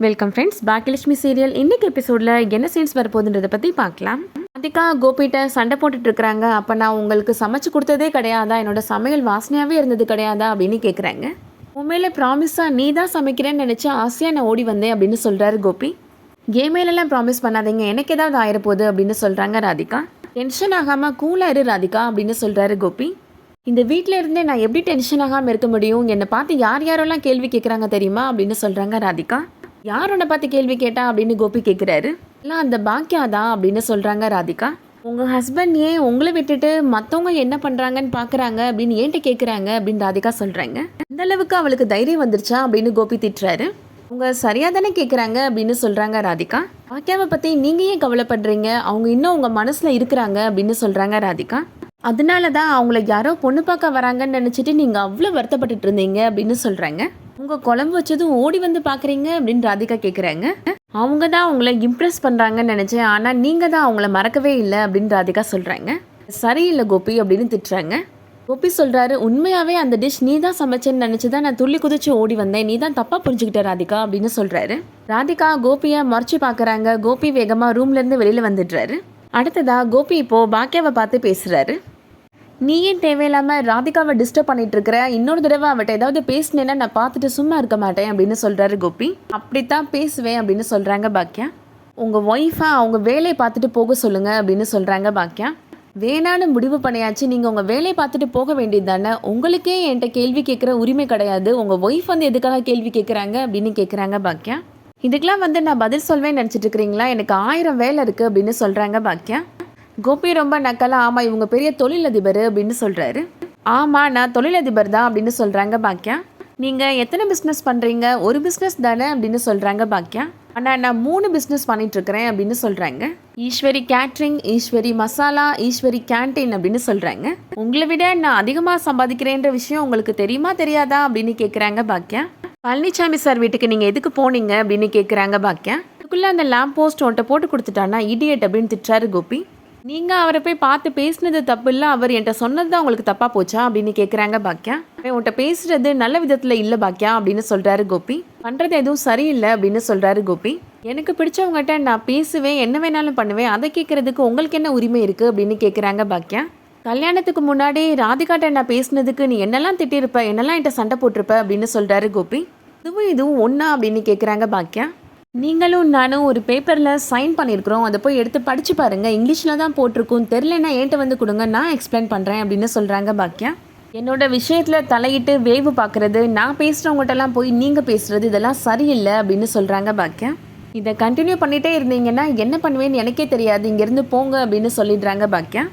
Welcome friends, Baakiyalakshmi serial இன்னைக்கு எபிசோடில் என்ன சீன்ஸ் வரப்போகுதுன்றதை பற்றி பார்க்கலாம். ராதிகா கோபிகிட்ட சண்டை போட்டுட்டு இருக்கிறாங்க. அப்போ நான் உங்களுக்கு சமைச்சு கொடுத்ததே கிடையாதா, என்னோட சமையல் வாசனையாகவே இருந்தது கிடையாதா அப்படின்னு கேட்குறாங்க. உண்மையில ப்ராமிஸாக நீ தான் சமைக்கிறேன்னு நினச்சா ஆசையாக நான் ஓடி வந்தேன் அப்படின்னு சொல்கிறாரு கோபி. கேமேலெல்லாம் ப்ராமிஸ் பண்ணாதீங்க, எனக்கு ஏதாவது ஆயிரப்போகுது அப்படின்னு சொல்கிறாங்க ராதிகா. டென்ஷன் ஆகாமல் கூலாக இரு ராதிகா அப்படின்னு சொல்கிறாரு கோபி. இந்த வீட்டில் இருந்தே நான் எப்படி டென்ஷன் ஆகாமல் இருக்க முடியும், என்னை பார்த்து யார் யாரெல்லாம் கேள்வி கேட்குறாங்க தெரியுமா அப்படின்னு சொல்கிறாங்க ராதிகா. யார் உன்னை பார்த்து கேள்வி கேட்டா அப்படின்னு கோபி கேட்குறாரு. இல்லை அந்த பாக்கியா தான் அப்படின்னு சொல்கிறாங்க ராதிகா. உங்கள் ஹஸ்பண்ட் ஏன் உங்களை விட்டுட்டு மற்றவங்க என்ன பண்ணுறாங்கன்னு பார்க்குறாங்க அப்படின்னு ஏன்ட்ட கேட்குறாங்க அப்படின்னு ராதிகா சொல்கிறாங்க. இந்த அளவுக்கு அவளுக்கு தைரியம் வந்துருச்சா அப்படின்னு கோபி திட்டுறாரு. அவங்க சரியாக தானே கேட்குறாங்க அப்படின்னு சொல்கிறாங்க ராதிகா. பாக்கியாவை பற்றி நீங்கள் ஏன் கவலைப்படுறீங்க, அவங்க இன்னும் உங்கள் மனசில் இருக்கிறாங்க அப்படின்னு சொல்கிறாங்க ராதிகா. அதனால தான் அவங்கள யாரோ பொண்ணு பார்க்க வராங்கன்னு நினச்சிட்டு நீங்கள் அவ்வளோ வருத்தப்பட்டுட்டு இருந்தீங்க அப்படின்னு சொல்கிறாங்க. உங்கள் குழம்பு வச்சதும் ஓடி வந்து பார்க்குறீங்க அப்படின்னு ராதிகா கேட்குறாங்க. அவங்க தான் அவங்கள இம்ப்ரெஸ் பண்ணுறாங்கன்னு நினச்சேன், ஆனால் நீங்கள் தான் அவங்கள மறக்கவே இல்லை அப்படின்னு ராதிகா சொல்கிறாங்க. சரியில்லை கோபி அப்படின்னு திட்டுறாங்க. கோபி சொல்கிறாரு, உண்மையாகவே அந்த டிஷ் நீ தான் சமைச்சேன்னு நினச்சி தான் நான் துள்ளி குதிச்சு ஓடி வந்தேன், நீ தான் தப்பாக புரிஞ்சுக்கிட்ட ராதிகா அப்படின்னு சொல்கிறாரு. ராதிகா கோபியை மறைச்சி பார்க்குறாங்க. கோபி வேகமாக ரூம்லேருந்து வெளியில் வந்துடுறாரு. அடுத்ததாக கோபி இப்போது பாக்கியாவை பார்த்து பேசுகிறாரு. நீ ஏன் தேவையில்லாமல் ராதிகாவை டிஸ்டர்ப் பண்ணிட்டு இருக்கிற, இன்னொரு தடவை அவட்ட ஏதாவது பேசினேன்னா நான் பார்த்துட்டு சும்மா இருக்க மாட்டேன் அப்படின்னு சொல்கிறாரு கோபி. அப்படித்தான் பேசுவேன் அப்படின்னு சொல்கிறாங்க பாக்கியா. உங்கள் ஒய்ஃபை அவங்க வேலையை பார்த்துட்டு போக சொல்லுங்கள் அப்படின்னு சொல்கிறாங்க பாக்கியா. வேணான்னு முடிவு பண்ணியாச்சு, நீங்கள் உங்கள் வேலையை பார்த்துட்டு போக வேண்டியது தானே, உங்களுக்கே என்கிட்ட கேள்வி கேட்குற உரிமை கிடையாது, உங்கள் ஒய்ஃப் வந்து எதுக்காக கேள்வி கேட்குறாங்க அப்படின்னு கேட்குறாங்க பாக்கியா. இதுக்கெலாம் வந்து நான் பதில் சொல்வேன்னு நினச்சிட்டு இருக்கிறீங்களா, எனக்கு 1000 வேலை இருக்குது அப்படின்னு சொல்கிறாங்க பாக்கியா. கோபி ரொம்ப நக்கலா, ஆமாம் இவங்க பெரிய தொழிலதிபர் அப்படின்னு சொல்கிறாரு. ஆமாம் நான் தொழிலதிபர் தான் அப்படின்னு சொல்கிறாங்க பாக்கியா. நீங்கள் எத்தனை பிஸ்னஸ் பண்ணுறீங்க, ஒரு பிஸ்னஸ் தானே அப்படின்னு சொல்கிறாங்க பாக்கியா. ஆனால் நான் 3 பிஸ்னஸ் பண்ணிகிட்ருக்கிறேன் அப்படின்னு சொல்கிறாங்க. ஈஸ்வரி கேட்ரிங், ஈஸ்வரி மசாலா, ஈஸ்வரி கேன்டீன் அப்படின்னு சொல்கிறாங்க. உங்களை விட நான் அதிகமாக சம்பாதிக்கிறேன்ற விஷயம் உங்களுக்கு தெரியுமா தெரியாதா அப்படின்னு கேட்குறாங்க பாக்கியா. பழனிசாமி சார் வீட்டுக்கு நீங்கள் எதுக்கு போனீங்க அப்படின்னு கேட்குறாங்க பாக்கியா. அதுக்குள்ளே அந்த லேம்ப் போஸ்ட் உன்ட்ட போட்டு கொடுத்துட்டானா இடியட் அப்படின்னு திட்டுறாரு கோபி. நீங்கள் அவரை போய் பார்த்து பேசினது தப்பு இல்லை, அவர் என்கிட்ட சொன்னது தான் உங்களுக்கு தப்பாக போச்சா அப்படின்னு கேட்குறாங்க பாக்கியா. உன்ட்ட பேசுறது நல்ல விதத்தில் இல்லை பாக்கியா அப்படின்னு சொல்கிறாரு கோபி. பண்ணுறது எதுவும் சரியில்லை அப்படின்னு சொல்கிறாரு கோபி. எனக்கு பிடிச்சவங்ககிட்ட நான் பேசுவேன், என்ன வேணாலும் பண்ணுவேன், அதை கேட்குறதுக்கு உங்களுக்கு என்ன உரிமை இருக்குது அப்படின்னு கேட்குறாங்க பாக்கியா. கல்யாணத்துக்கு முன்னாடி ராதிகாட்ட நான் பேசினதுக்கு நீ என்னெல்லாம் திட்டிருப்ப, என்னெல்லாம் என்கிட்ட சண்டை போட்டிருப்ப அப்படின்னு சொல்கிறாரு கோபி. இதுவும் ஒன்றா அப்படின்னு கேட்குறாங்க பாக்கியா. நீங்களும் நானும் ஒரு பேப்பரில் சைன் பண்ணியிருக்கிறோம், அதை போய் எடுத்து படித்து பாருங்கள், இங்கிலீஷில் தான் போட்டிருக்கும், தெரிலனா என்கிட்ட வந்து கொடுங்க, நான் எக்ஸ்பிளைன் பண்ணுறேன் அப்படின்னு சொல்கிறாங்க பாக்கியா. என்னோட விஷயத்தில் தலையிட்டு வேவு பார்க்குறது, நான் பேசுகிறவங்ககிட்டலாம் போய் நீங்கள் பேசுகிறது, இதெல்லாம் சரியில்லை அப்படின்னு சொல்கிறாங்க பாக்கியா. இதை கண்டினியூ பண்ணிகிட்டே இருந்தீங்கன்னா என்ன பண்ணுவேன்னு எனக்கே தெரியாது, இங்கேருந்து போங்க அப்படின்னு சொல்லிடுறாங்க பாக்கியா.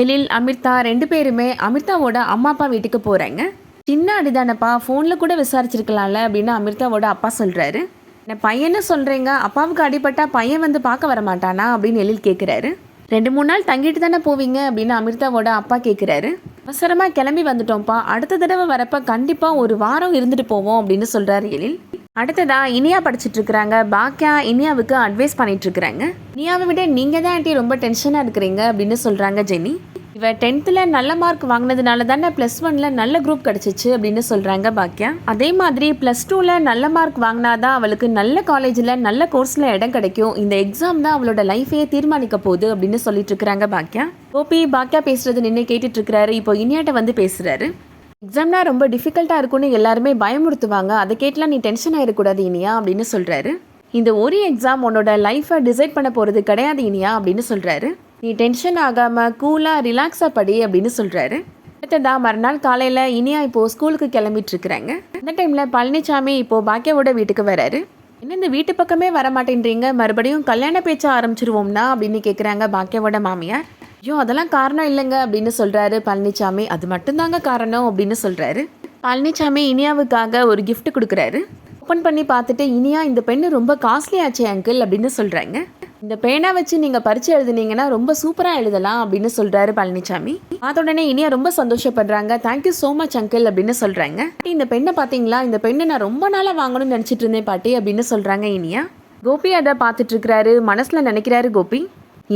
எழில் அமிர்தா 2 பேருமே அமிர்தாவோட அம்மா அப்பா வீட்டுக்கு போகிறாங்க. சின்ன அடிதானப்பா, ஃபோனில் கூட விசாரிச்சிருக்கலாம்ல அப்படின்னு அமிர்தாவோட அப்பா சொல்கிறாரு. நான் பையனை சொல்கிறீங்க, அப்பாவுக்கு அடிபட்டா பையன் வந்து பார்க்க வர மாட்டானா அப்படின்னு எழில் கேட்குறாரு. 2-3 நாள் தங்கிட்டு தானே போவீங்க அப்படின்னு அமிர்தாவோட அப்பா கேட்குறாரு. அவசரமாக கிளம்பி வந்துட்டோம்ப்பா, அடுத்த தடவை வரப்போ கண்டிப்பாக 1 வாரம் இருந்துட்டு போவோம் அப்படின்னு சொல்கிறாரு எழில். அடுத்ததா இனியா படிச்சுட்டு இருக்கிறாங்க. பாக்கியா இனியாவுக்கு அட்வைஸ் பண்ணிட்டு இருக்கிறாங்க. இனியாவை விட நீங்கள் தான் ஆண்டி ரொம்ப டென்ஷனாக இருக்கிறீங்க அப்படின்னு சொல்கிறாங்க ஜெனி. இவ 10th நல்ல மார்க் வாங்கினதுனால தானே +1 நல்ல குரூப் கிடச்சிச்சு அப்படின்னு சொல்கிறாங்க பாக்கியா. அதே மாதிரி +2 நல்ல மார்க் வாங்கினாதான் அவளுக்கு நல்ல காலேஜில் நல்ல கோர்ஸில் இடம் கிடைக்கும், இந்த எக்ஸாம் தான் அவளோட லைஃபையே தீர்மானிக்க போகுது அப்படின்னு சொல்லிட்டு இருக்கிறாங்க பாக்கியா. கோபி பாக்கியா பேசுறது நின்று கேட்டுட்டு இருக்கிறாரு. இப்போ இனியாட்ட வந்து பேசுகிறாரு. எக்ஸாம்னா ரொம்ப டிஃபிகல்ட்டாக இருக்குன்னு எல்லாருமே பயமுறுத்துவாங்க, அதை கேட்டலாம் நீ டென்ஷன் ஆகிடக்கூடாது இனியா அப்படின்னு சொல்கிறாரு. இந்த ஒரு எக்ஸாம் உன்னோட லைஃப்பை டிசைட் பண்ண போகிறது கிடையாது இனியா அப்படின்னு சொல்கிறாரு. நீ டென்ஷன் ஆகாமல் கூலாக ரிலாக்ஸாக படி அப்படின்னு சொல்கிறாரு. அடுத்ததா மறுநாள் காலையில் இனியா இப்போது ஸ்கூலுக்கு கிளம்பிட்டு இருக்கிறாங்க. அந்த டைமில் பழனிசாமி இப்போது பாக்கியாவோட வீட்டுக்கு வராரு. என்ன இந்த வீட்டு பக்கமே வர மாட்டேன்றீங்க, மறுபடியும் கல்யாண பேச்ச ஆரம்பிச்சிருவோம்னா அப்படின்னு கேட்குறாங்க பாக்கியாவோட மாமியார். ஐயோ அதெல்லாம் காரணம் இல்லைங்க அப்படின்னு சொல்கிறாரு பழனிசாமி. அது மட்டும்தாங்க காரணம் அப்படின்னு சொல்கிறாரு. பழனிசாமி இனியாவுக்காக ஒரு gift கொடுக்குறாரு. ஓப்பன் பண்ணி பார்த்துட்டு இனியா இந்த பெண்ணு ரொம்ப காஸ்ட்லி ஆச்சு அங்கிள் அப்படின்னு சொல்கிறாங்க. இந்த பேனா வச்சு நீங்கள் பரிச்சு எழுதுனீங்கன்னா ரொம்ப சூப்பராக எழுதலாம் அப்படின்னு சொல்கிறாரு பழனிசாமி. பார்த்த உடனே இனியா ரொம்ப சந்தோஷப்படுறாங்க. தேங்க்யூ ஸோ மச் அங்கிள் அப்படின்னு சொல்கிறாங்க. இந்த பெண்ணை பார்த்தீங்களா, இந்த பெண்ணை நான் ரொம்ப நாளாக வாங்கணும்னு நினச்சிட்டு இருந்தேன் பாட்டி அப்படின்னு சொல்கிறாங்க இனியா. கோபி அதை பார்த்துட்டு இருக்கிறாரு. மனசில் நினைக்கிறாரு கோபி,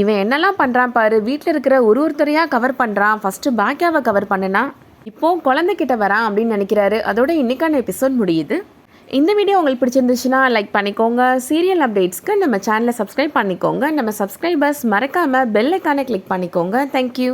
இவன் என்னெல்லாம் பண்ணுறான் பாரு, வீட்டில் இருக்கிற ஒருத்தரையாக கவர் பண்ணுறான், ஃபஸ்ட்டு பாக்கியாவை கவர் பண்ணுனா இப்போது குழந்தைகிட்ட வரான் அப்படின்னு நினைக்கிறாரு. அதோட இன்னைக்கான எபிசோட் முடியுது. இந்த வீடியோ உங்களுக்கு பிடிச்சிருந்துச்சுன்னா லைக் பண்ணிக்கோங்க. சீரியல் அப்டேட்ஸ்க்கு நம்ம சேனலை சப்ஸ்கிரைப் பண்ணிக்கோங்க. நம்ம சப்ஸ்கிரைபர்ஸ் மறக்காமல் பெல் ஐக்கானை கிளிக் பண்ணிக்கோங்க. தேங்க்யூ.